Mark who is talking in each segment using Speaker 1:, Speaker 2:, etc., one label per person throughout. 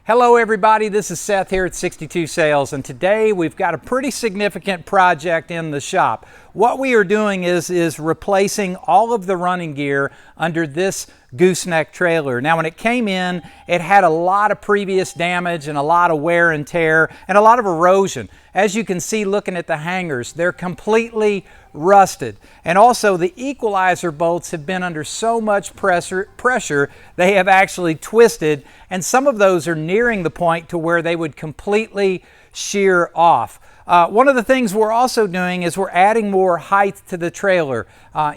Speaker 1: Hello everybody, this is Seth here at 62 Sales, and today we've got a pretty significant project in the shop. What we are doing is replacing all of the running gear under this Gooseneck trailer. Now when it came in, it had a lot of previous damage and a lot of wear and tear and a lot of erosion. As you can see looking at the hangers, they're completely rusted. And also the equalizer bolts have been under so much pressure they have actually twisted, and some of those are nearing the point to where they would completely shear off. One of the things we're also doing is we're adding more height to the trailer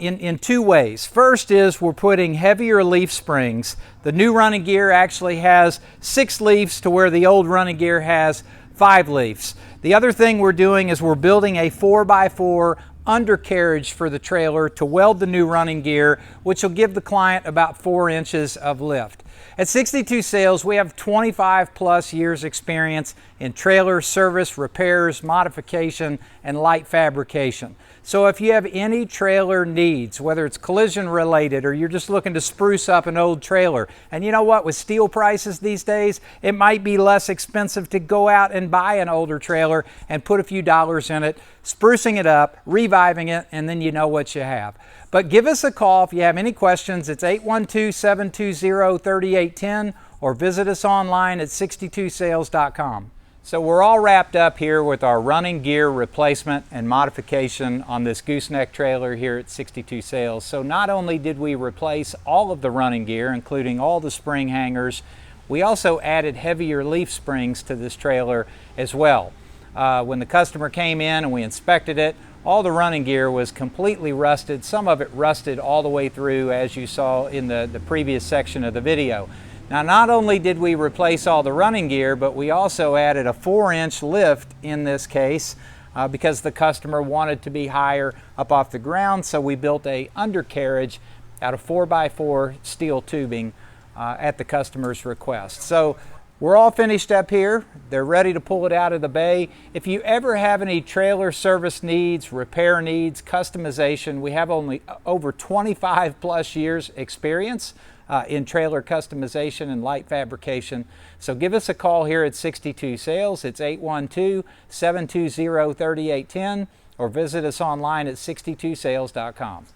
Speaker 1: in two ways. First is we're putting heavier leaf springs. The new running gear actually has 6 leaves to where the old running gear has 5 leaves. The other thing we're doing is we're building a 4x4 undercarriage for the trailer to weld the new running gear, which will give the client about 4 inches of lift. At 62 Sales, we have 25 plus years experience in trailer service, repairs, modification, and light fabrication. So if you have any trailer needs, whether it's collision related or you're just looking to spruce up an old trailer, and you know what, with steel prices these days, it might be less expensive to go out and buy an older trailer and put a few dollars in it, sprucing it up, reviving it, and then you know what you have. But give us a call if you have any questions. It's 812-720-3810 or visit us online at 62sales.com. So we're all wrapped up here with our running gear replacement and modification on this Gooseneck trailer here at 62 Sales. So not only did we replace all of the running gear, including all the spring hangers, we also added heavier leaf springs to this trailer as well. When the customer came in and we inspected it, all the running gear was completely rusted. Some of it rusted all the way through, as you saw in the previous section of the video. Now, not only did we replace all the running gear, but we also added a 4-inch lift in this case because the customer wanted to be higher up off the ground. So we built a undercarriage out of 4x4 steel tubing at the customer's request. So we're all finished up here. They're ready to pull it out of the bay. If you ever have any trailer service needs, repair needs, customization, we have only over 25 plus years experience in trailer customization and light fabrication. So give us a call here at 62 Sales. It's 812-720-3810 or visit us online at 62sales.com.